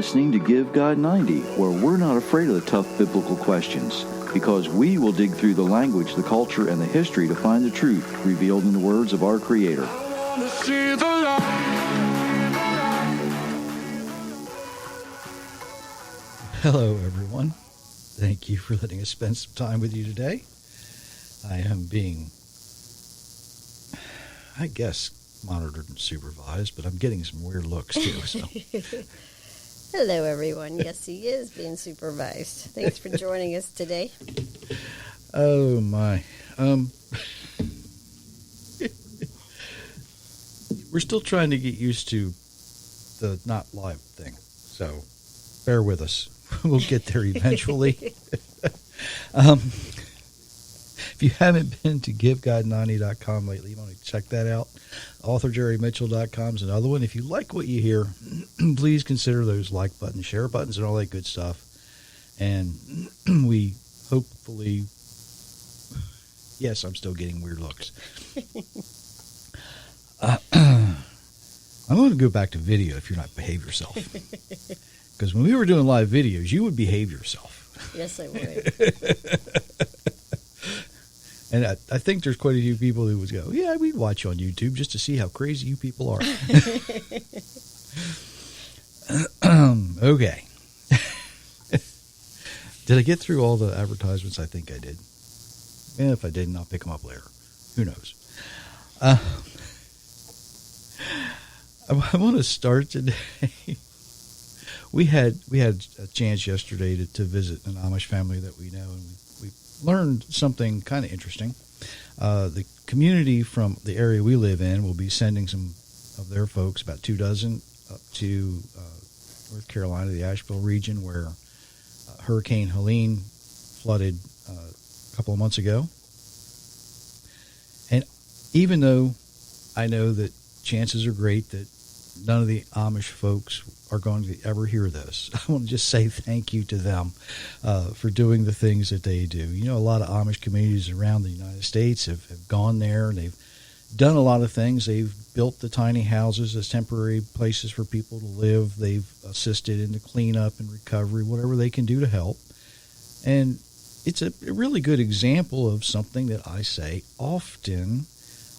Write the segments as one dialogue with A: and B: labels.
A: listening to Give God 90, where we're not afraid of the tough biblical questions, because we will dig through the language, the culture, and the history to find the truth revealed in the words of our Creator.
B: Hello, everyone. Thank you for letting us spend some time with you today. I am being, I guess, monitored and supervised, but I'm getting some weird looks too. So.
C: Hello, everyone. Yes, he is being supervised. Thanks for joining us today.
B: Oh, my. We're still trying to get used to the not live thing, so bear with us. We'll get there eventually. If you haven't been to GiveGod90.com lately, you want to check that out. AuthorJerryMitchell.com is another one. If you like what you hear, please consider those like buttons, share buttons, and all that good stuff. And we hopefully, yes, I'm still getting weird looks. I'm going to go back to video if you're not behave yourself. Because when we were doing live videos, you would behave yourself.
C: Yes, I would.
B: And I think there's quite a few people who would go, yeah, we'd watch on YouTube just to see how crazy you people are. Okay. Did I get through all the advertisements? I think I did. And if I didn't, I'll pick them up later. Who knows? I want to start today. We had a chance yesterday to visit an Amish family that we know, and we learned something kind of interesting. The community from the area we live in will be sending some of their folks, about 24, up to North Carolina, the Asheville region, where Hurricane Helene flooded a couple of months ago. And even though I know that chances are great that none of the Amish folks are going to ever hear this, I want to just say thank you to them for doing the things that they do. You know, a lot of Amish communities around the United States have gone there, and they've done a lot of things. They've built the tiny houses as temporary places for people to live. They've assisted in the cleanup and recovery, whatever they can do to help. And it's a really good example of something that I say often.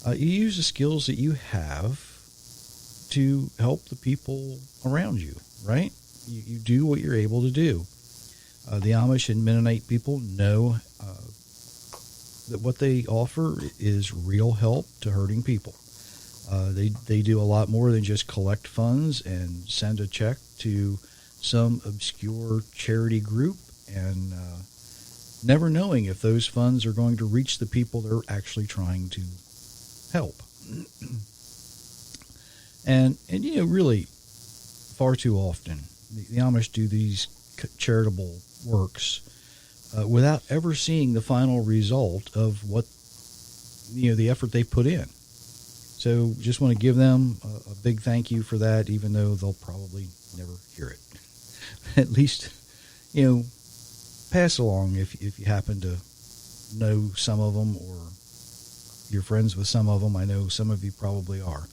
B: You use the skills that you have to help the people around you, right? You do what you're able to do. The Amish and Mennonite people know that what they offer is real help to hurting people. They do a lot more than just collect funds and send a check to some obscure charity group and never knowing if those funds are going to reach the people they're actually trying to help. And you know, really, far too often, the Amish do these charitable works without ever seeing the final result of what, you know, the effort they put in. So just want to give them a big thank you for that, even though they'll probably never hear it. At least, you know, pass along if you happen to know some of them or you're friends with some of them. I know some of you probably are.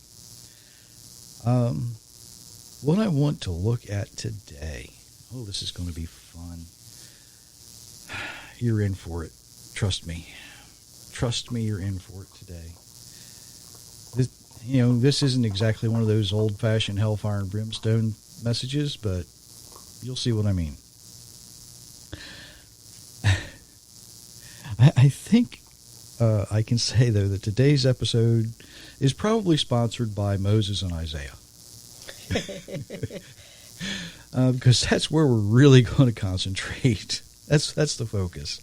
B: What I want to look at today, this is going to be fun. You're in for it. Trust me. Trust me, you're in for it today. This isn't exactly one of those old-fashioned hellfire and brimstone messages, but you'll see what I mean. I think I can say, though, that today's episode is probably sponsored by Moses and Isaiah. Because that's where we're really going to concentrate. That's the focus.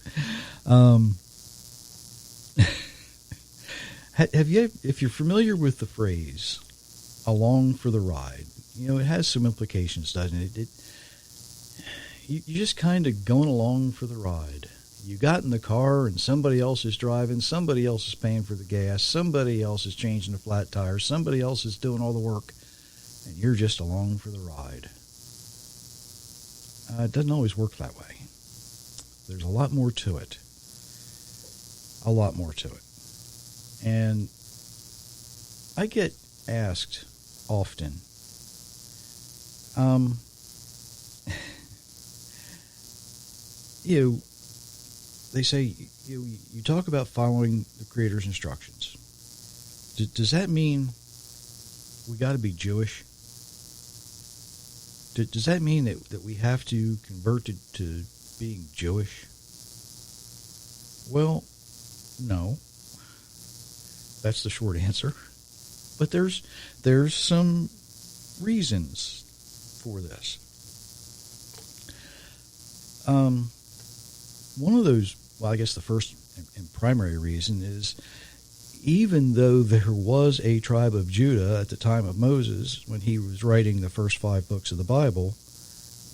B: If you're familiar with the phrase "along for the ride," you know, it has some implications, doesn't it? You're just kind of going along for the ride. You got in the car and somebody else is driving, somebody else is paying for the gas, somebody else is changing the flat tires, somebody else is doing all the work, and you're just along for the ride. It doesn't always work that way. There's a lot more to it. A lot more to it. And I get asked often, you know, they say you talk about following the Creator's instructions. Does that mean we got to be Jewish? Does that mean that we have to convert to being Jewish? Well, no. That's the short answer. But there's some reasons for this. One of those, well, I guess the first and primary reason is, even though there was a tribe of Judah at the time of Moses, when he was writing the first 5 books of the Bible,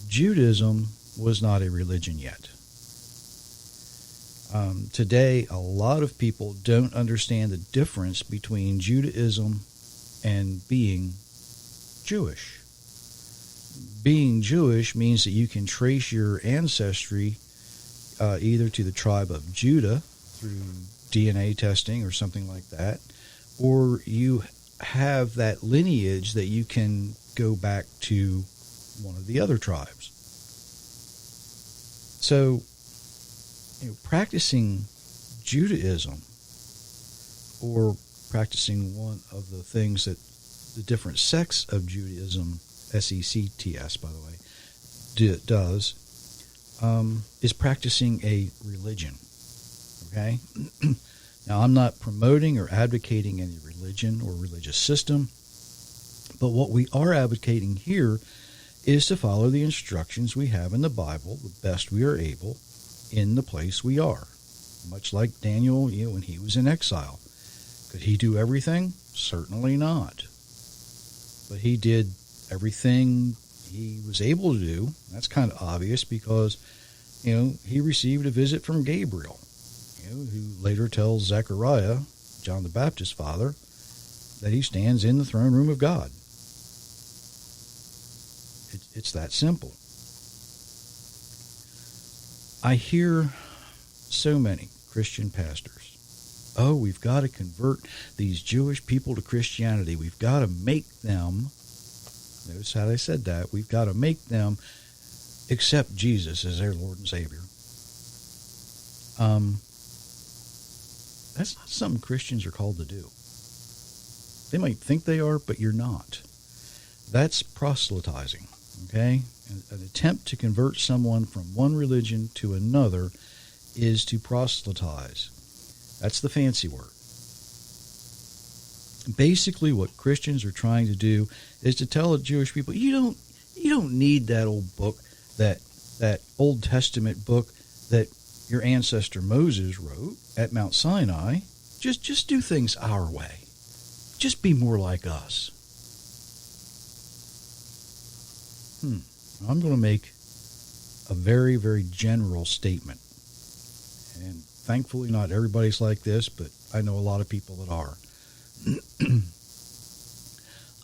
B: Judaism was not a religion yet. Today, a lot of people don't understand the difference between Judaism and being Jewish. Being Jewish means that you can trace your ancestry either to the tribe of Judah through DNA testing or something like that, or you have that lineage that you can go back to one of the other tribes. So, practicing Judaism, or practicing one of the things that the different sects of Judaism, SECTS, by the way, does, is practicing a religion. Okay? Now, I'm not promoting or advocating any religion or religious system, but what we are advocating here is to follow the instructions we have in the Bible the best we are able in the place we are. Much like Daniel, when he was in exile. Could he do everything? Certainly not. But he did everything he was able to do. That's kind of obvious because, he received a visit from Gabriel, who later tells Zechariah, John the Baptist's father, that he stands in the throne room of God. It's that simple. I hear so many Christian pastors, we've got to convert these Jewish people to Christianity. We've got to make them, notice how I said that, we've got to make them accept Jesus as their Lord and Savior. That's not something Christians are called to do. They might think they are, but you're not. That's proselytizing, okay? An attempt to convert someone from one religion to another is to proselytize. That's the fancy word. Basically, what Christians are trying to do is to tell the Jewish people, you don't need that old book, that Old Testament book that your ancestor Moses wrote at Mount Sinai. Just do things our way. Just be more like us. I'm going to make a very, very general statement. And thankfully not everybody's like this, but I know a lot of people that are.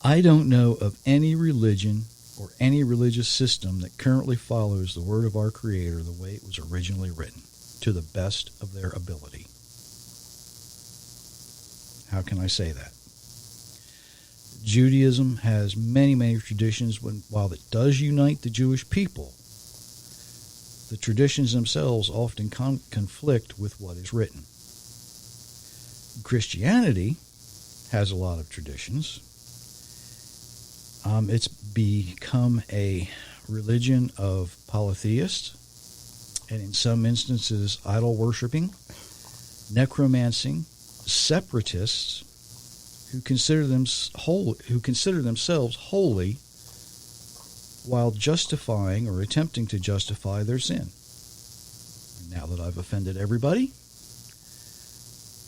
B: I don't know of any religion or any religious system that currently follows the word of our Creator the way it was originally written, to the best of their ability. How can I say that? Judaism has many, many traditions. While it does unite the Jewish people, the traditions themselves often conflict with what is written. Christianity has a lot of traditions. It's become a religion of polytheists, and in some instances, idol worshiping, necromancing, separatists who consider themselves holy while justifying or attempting to justify their sin. Now that I've offended everybody,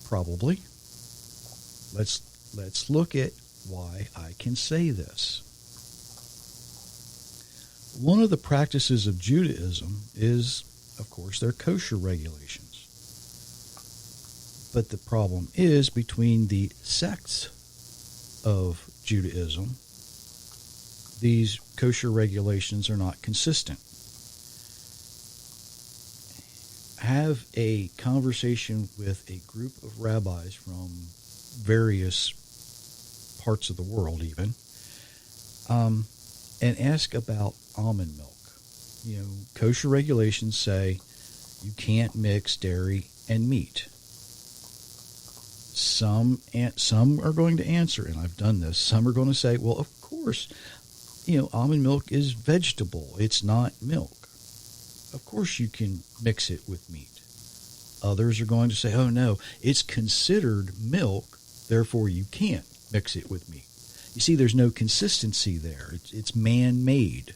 B: probably. Let's look at why I can say this. One of the practices of Judaism is, of course, their kosher regulations. But the problem is, between the sects of Judaism, these kosher regulations are not consistent. Have a conversation with a group of rabbis from various parts of the world even, and ask about almond milk. Kosher regulations say You can't mix dairy and meat. Some are going to answer, and I've done this, some are going to say, well, of course, almond milk is vegetable. It's not milk. Of course you can mix it with meat. Others are going to say, oh, no, it's considered milk, therefore you can't mix it with meat. You see, there's no consistency there. It's man-made.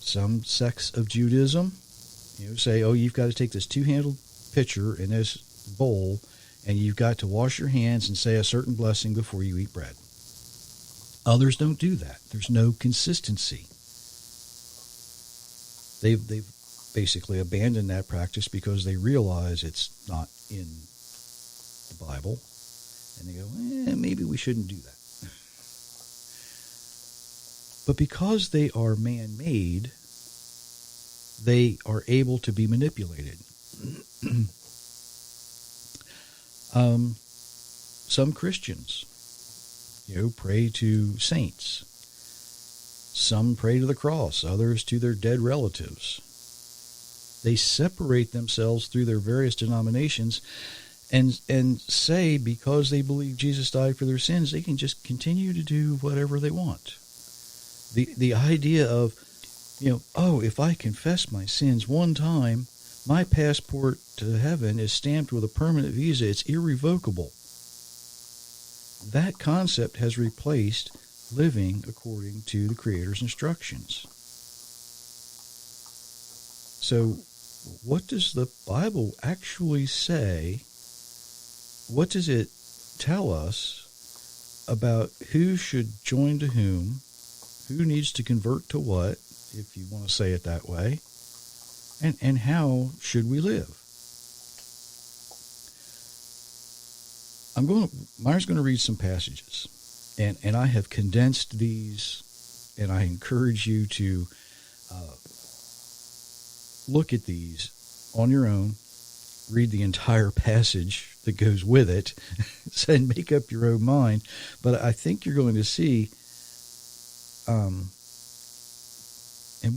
B: Some sects of Judaism, say, oh, you've got to take this two-handled pitcher in this bowl, and you've got to wash your hands and say a certain blessing before you eat bread. Others don't do that. There's no consistency. They've basically abandoned that practice because they realize it's not in the Bible, and they go, maybe we shouldn't do that. But because they are man-made, they are able to be manipulated. Some Christians, pray to saints. Some pray to the cross, others to their dead relatives. They separate themselves through their various denominations and say because they believe Jesus died for their sins, they can just continue to do whatever they want. The idea of, if I confess my sins one time, my passport to heaven is stamped with a permanent visa. It's irrevocable. That concept has replaced living according to the Creator's instructions. So, what does the Bible actually say? What does it tell us about who should join to whom, who needs to convert to what, if you want to say it that way, and how should we live? Myra's going to read some passages, and I have condensed these, and I encourage you to look at these on your own, read the entire passage that goes with it, and make up your own mind. But I think you're going to see, and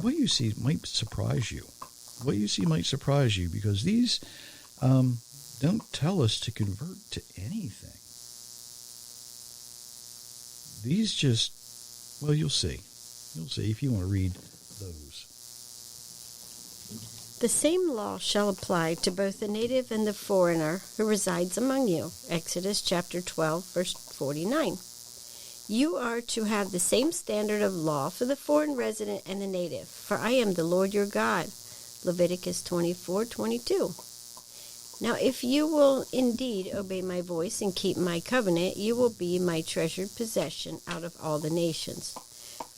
B: what you see might surprise you. What you see might surprise you, because these don't tell us to convert to anything. These just, well, you'll see. You'll see if you want to read those.
C: The same law shall apply to both the native and the foreigner who resides among you. Exodus chapter 12, verse 49. You are to have the same standard of law for the foreign resident and the native, for I am the Lord your God. Leviticus 24:22. Now, if you will indeed obey my voice and keep my covenant, you will be my treasured possession out of all the nations.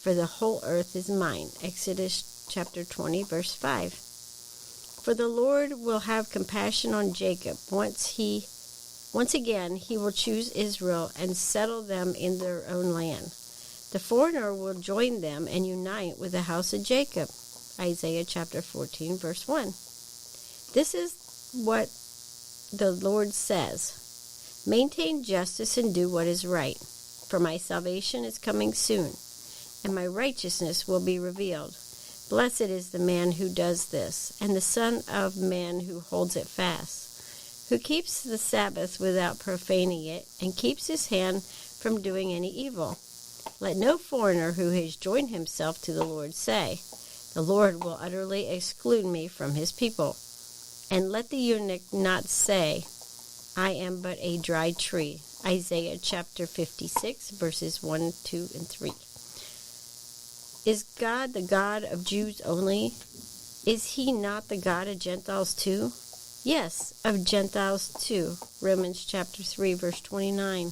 C: For the whole earth is mine. Exodus chapter 20, verse 5. For the Lord will have compassion on Jacob. Once again, he will choose Israel and settle them in their own land. The foreigner will join them and unite with the house of Jacob. Isaiah chapter 14, verse 1. This is what the Lord says. Maintain justice and do what is right, for my salvation is coming soon, and my righteousness will be revealed. Blessed is the man who does this, and the Son of Man who holds it fast, who keeps the Sabbath without profaning it, and keeps his hand from doing any evil. Let no foreigner who has joined himself to the Lord say, the Lord will utterly exclude me from his people. And let the eunuch not say, I am but a dry tree. Isaiah chapter 56, verses 1, 2, and 3. Is God the God of Jews only? Is he not the God of Gentiles too? Yes, of Gentiles too. Romans chapter 3, verse 29.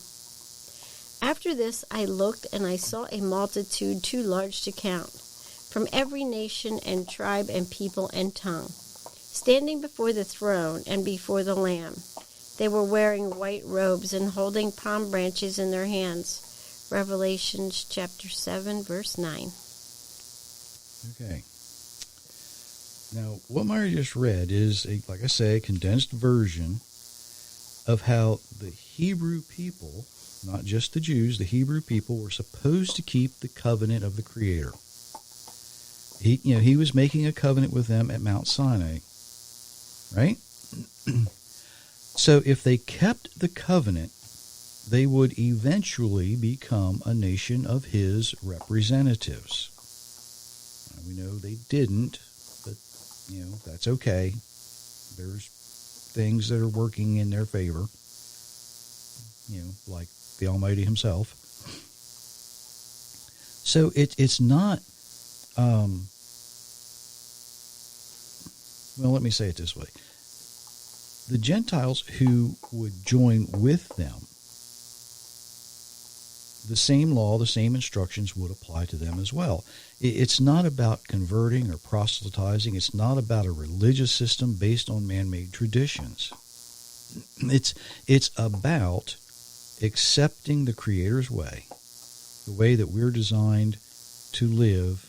C: After this I looked, and I saw a multitude too large to count, from every nation and tribe and people and tongue, standing before the throne and before the Lamb. They were wearing white robes and holding palm branches in their hands. Revelation chapter 7, verse 9.
B: Okay. Now, what Myra just read is, like I say, a condensed version of how the Hebrew people, not just the Jews, the Hebrew people were supposed to keep the covenant of the Creator. He was making a covenant with them at Mount Sinai, right? So if they kept the covenant, they would eventually become a nation of his representatives. Now, we know they didn't, but, that's okay. There's things that are working in their favor, like the Almighty himself. So it's not, let me say it this way. The Gentiles who would join with them, the same law, the same instructions would apply to them as well. It's not about converting or proselytizing. It's not about a religious system based on man-made traditions. It's about accepting the Creator's way, the way that we're designed to live.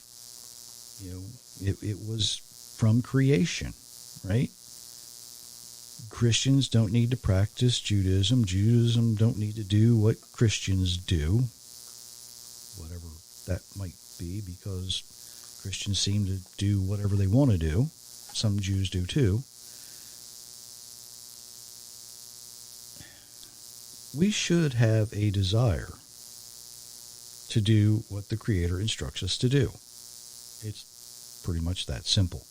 B: It was from creation, right? Christians don't need to practice Judaism. Judaism don't need to do what Christians do, whatever that might be, because Christians seem to do whatever they want to do. Some Jews do too. We should have a desire to do what the Creator instructs us to do. It's pretty much that simple.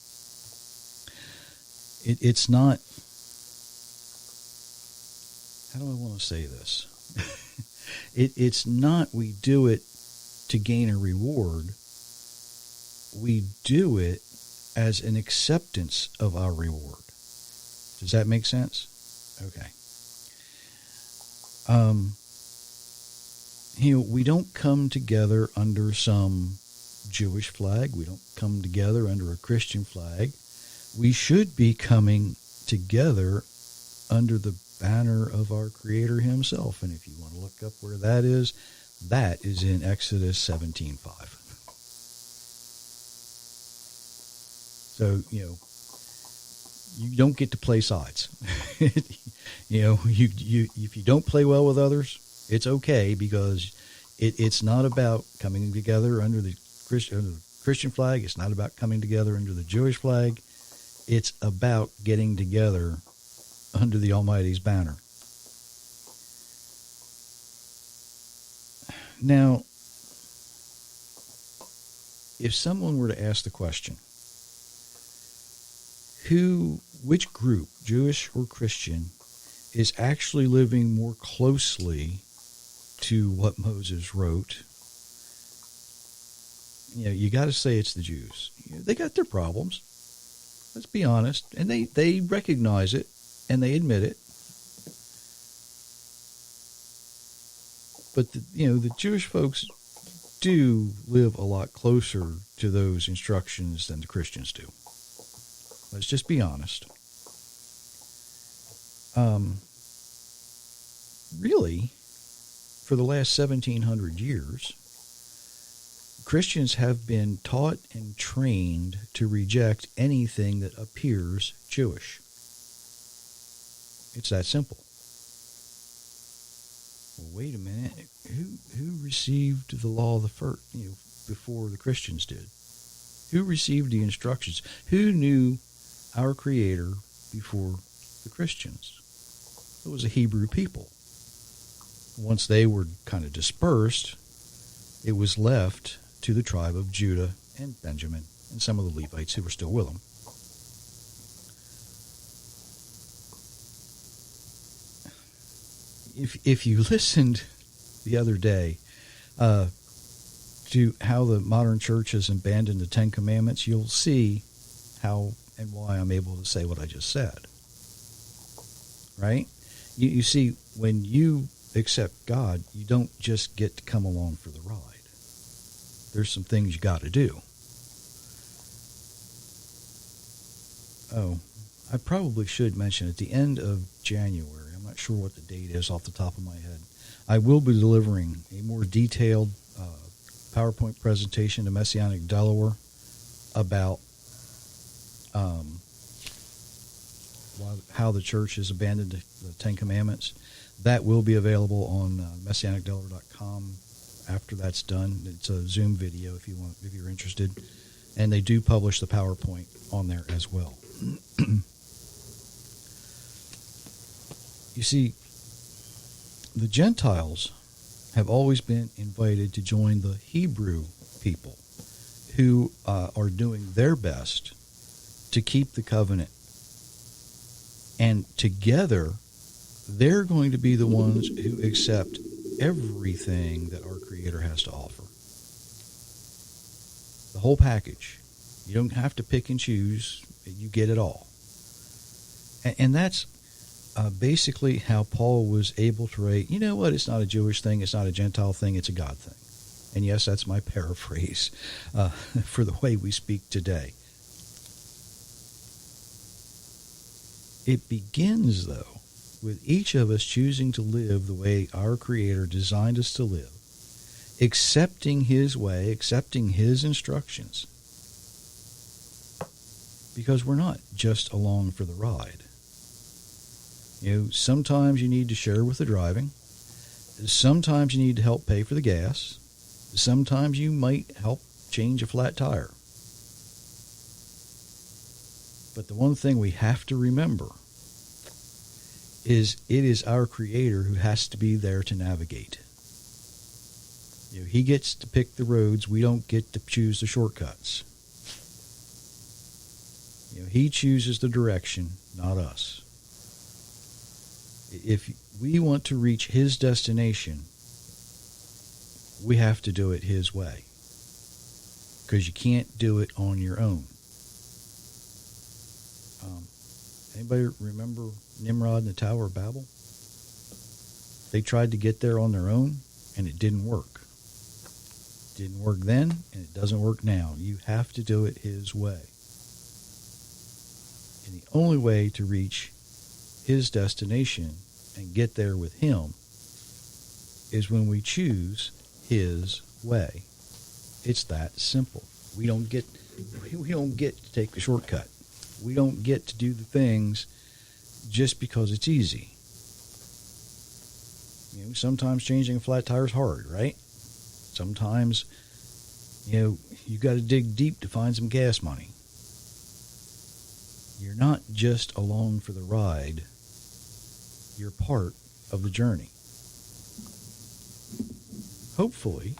B: It's not... How do I want to say this? It's not we do it to gain a reward. We do it as an acceptance of our reward. Does that make sense? Okay. We don't come together under some Jewish flag. We don't come together under a Christian flag. We should be coming together under the banner of our Creator himself. And if you want to look up where that is in Exodus 17:5. So, you don't get to play sides. If you don't play well with others, it's okay, because it's not about coming together under the Christian flag. It's not about coming together under the Jewish flag. It's about getting together under the Almighty's banner. Now, if someone were to ask the question, which group, Jewish or Christian, is actually living more closely to what Moses wrote, you got to say it's the Jews. They got their problems. Let's be honest. And they recognize it. And they admit it. But the Jewish folks do live a lot closer to those instructions than the Christians do. Let's just be honest. Really, for the last 1,700 years, Christians have been taught and trained to reject anything that appears Jewish. It's that simple. Well, wait a minute. Who received the law before the Christians did? Who received the instructions? Who knew our Creator before the Christians? It was a Hebrew people. Once they were kind of dispersed, it was left to the tribe of Judah and Benjamin and some of the Levites who were still with them. If you listened the other day to how the modern church has abandoned the Ten Commandments, you'll see how and why I'm able to say what I just said. Right? You see, when you accept God, you don't just get to come along for the ride. There's some things you got to do. Oh, I probably should mention at the end of January, I'm not sure what the date is off the top of my head, I will be delivering a more detailed PowerPoint presentation to Messianic Delaware about how the church has abandoned the Ten Commandments. That will be available on MessianicDelaware.com after that's done. It's a Zoom video if you're interested. And they do publish the PowerPoint on there as well. You see, the Gentiles have always been invited to join the Hebrew people who are doing their best to keep the covenant. And together, they're going to be the ones who accept everything that our Creator has to offer. The whole package. You don't have to pick and choose. You get it all. And that's basically how Paul was able to write, you know what, it's not a Jewish thing, it's not a Gentile thing, it's a God thing. And yes, that's my paraphrase for the way we speak today. It begins, though, with each of us choosing to live the way our Creator designed us to live, accepting His way, accepting His instructions, because we're not just along for the ride. You know, sometimes you need to share with the driving. Sometimes you need to help pay for the gas. Sometimes you might help change a flat tire. But the one thing we have to remember is it is our Creator who has to be there to navigate. You know, He gets to pick the roads. We don't get to choose the shortcuts. You know, He chooses the direction, not us. If we want to reach His destination, we have to do it His way. Because you can't do it on your own. Anybody remember Nimrod and the Tower of Babel? They tried to get there on their own, and it didn't work. It didn't work then, and it doesn't work now. You have to do it His way. And the only way to reach His destination and get there with Him is when we choose His way. It's that simple. We don't get to take the shortcut. We don't get to do the things just because it's easy. You know, sometimes changing a flat tire is hard, right? Sometimes, you know, you got to dig deep to find some gas money. You're not just along for the ride. You're part of the journey. Hopefully,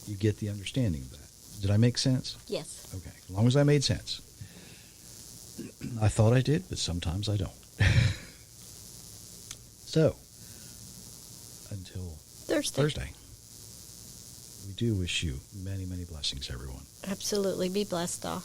B: you get the understanding of that. Did I make sense?
C: Yes.
B: Okay, as long as I made sense. I thought I did, but sometimes I don't. So, until Thursday, we do wish you many, many blessings, everyone.
C: Absolutely. Be blessed all.